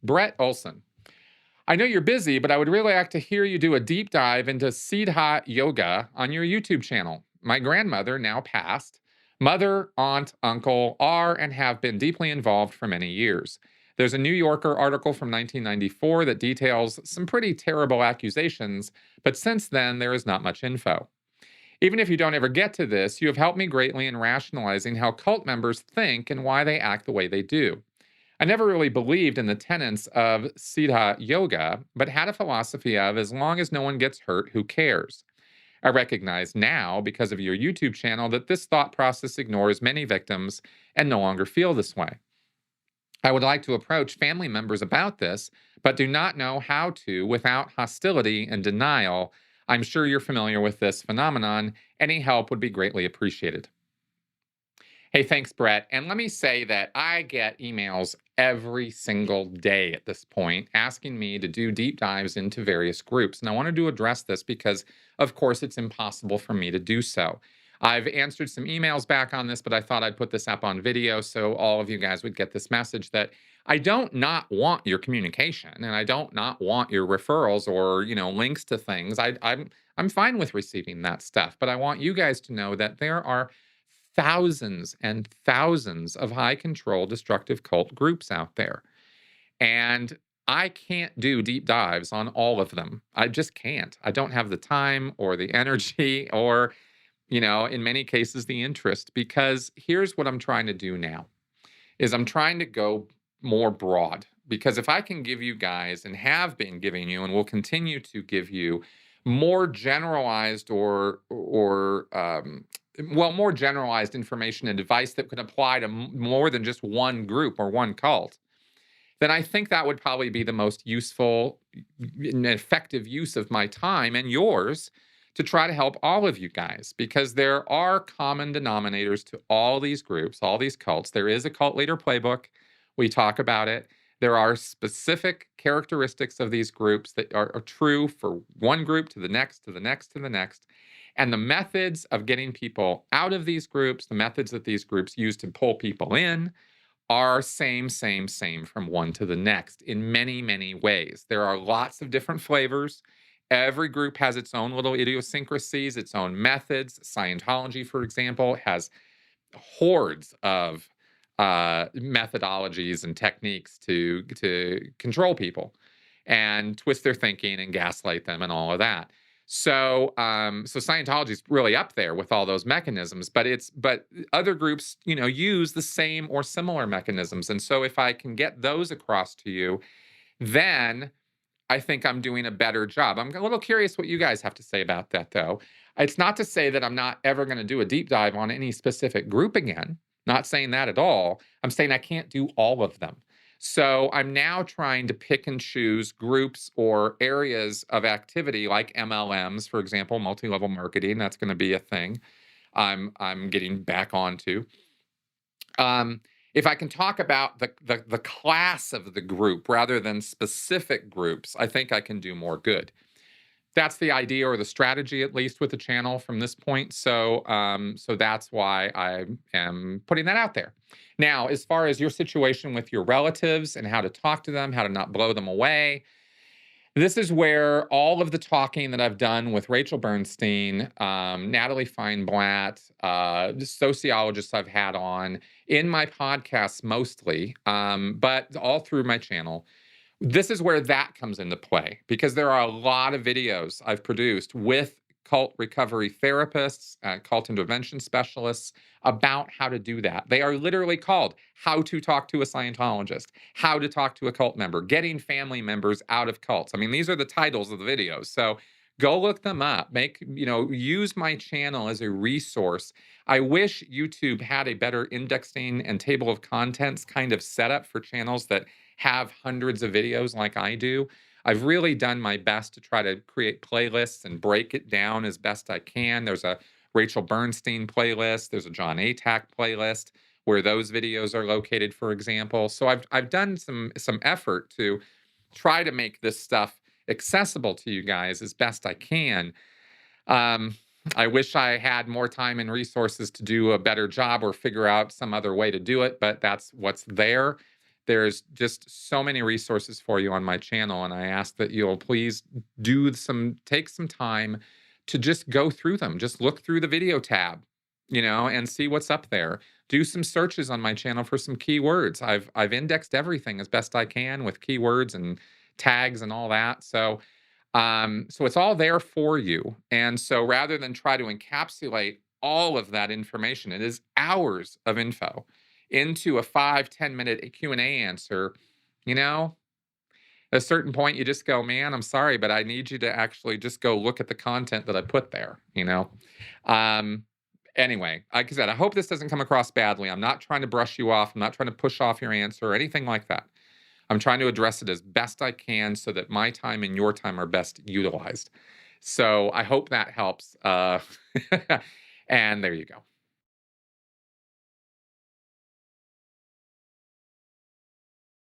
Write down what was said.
Brett Olson. I know you're busy, but I would really like to hear you do a deep dive into Siddha yoga on your YouTube channel. My grandmother, now passed, mother, aunt, uncle are and have been deeply involved for many years. There's a New Yorker article from 1994 that details some pretty terrible accusations, but since then, there is not much info. Even if you don't ever get to this, you have helped me greatly in rationalizing how cult members think and why they act the way they do. I never really believed in the tenets of Siddha Yoga, but had a philosophy of as long as no one gets hurt, who cares? I recognize now, because of your YouTube channel, that this thought process ignores many victims and no longer feel this way. I would like to approach family members about this, but do not know how to without hostility and denial. I'm sure you're familiar with this phenomenon. Any help would be greatly appreciated. Hey, thanks, Brett. And let me say that I get emails every single day at this point asking me to do deep dives into various groups. And I wanted to address this because, of course, it's impossible for me to do so. I've answered some emails back on this, but I thought I'd put this up on video so all of you guys would get this message that I don't not want your communication and I don't not want your referrals or, links to things. I'm fine with receiving that stuff, but I want you guys to know that there are thousands and thousands of high control destructive cult groups out there. And I can't do deep dives on all of them. I just can't. I don't have the time or the energy or, in many cases, the interest, because here's what I'm trying to do now is I'm trying to go more broad, because if I can give you guys and have been giving you and will continue to give you more generalized more generalized information and advice that could apply to more than just one group or one cult, then I think that would probably be the most useful and effective use of my time and yours to try to help all of you guys, because there are common denominators to all these groups, all these cults. There is a cult leader playbook. We talk about it. There are specific characteristics of these groups that are true for one group to the next, to the next, to the next. And the methods of getting people out of these groups, the methods that these groups use to pull people in, are same from one to the next in many, many ways. There are lots of different flavors. Every group has its own little idiosyncrasies, its own methods. Scientology, for example, has hordes of methodologies and techniques to control people and twist their thinking and gaslight them and all of that. So Scientology is really up there with all those mechanisms, but other groups, use the same or similar mechanisms. And so if I can get those across to you, then I think I'm doing a better job. I'm a little curious what you guys have to say about that, though. It's not to say that I'm not ever going to do a deep dive on any specific group again. Not saying that at all. I'm saying I can't do all of them. So I'm now trying to pick and choose groups or areas of activity like MLMs, for example, multi-level marketing. That's going to be a thing I'm getting back onto. If I can talk about the class of the group rather than specific groups, I think I can do more good. That's the idea or the strategy, at least with the channel from this point. So that's why I am putting that out there. Now, as far as your situation with your relatives and how to talk to them, how to not blow them away, this is where all of the talking that I've done with Rachel Bernstein, Natalie Feinblatt, sociologists I've had on in my podcasts mostly, but all through my channel, this is where that comes into play, because there are a lot of videos I've produced with cult recovery therapists, cult intervention specialists about how to do that. They are literally called How to Talk to a Scientologist, How to Talk to a Cult Member, Getting Family Members Out of Cults. I mean, these are the titles of the videos. So go look them up. Use my channel as a resource. I wish YouTube had a better indexing and table of contents kind of setup for channels that have hundreds of videos like I do. I've really done my best to try to create playlists and break it down as best I can. There's a Rachel Bernstein playlist. There's a John Atack playlist where those videos are located, for example. So I've done some effort to try to make this stuff accessible to you guys as best I can. I wish I had more time and resources to do a better job or figure out some other way to do it, but that's what's there. There's just so many resources for you on my channel, and I ask that you'll please take some time to just go through them. Just look through the video tab, and see what's up there. Do some searches on my channel for some keywords. I've indexed everything as best I can with keywords and tags and all that. So it's all there for you. And so rather than try to encapsulate all of that information, it is hours of info into a 5-10 minute Q&A answer. you know, at a certain point, you just go, man, I'm sorry, but I need you to actually just go look at the content that I put there. Um, anyway, like I said, I hope this doesn't come across badly. I'm not trying to brush you off. I'm not trying to push off your answer or anything like that. I'm trying to address it as best I can so that my time and your time are best utilized. So I hope that helps. And there you go.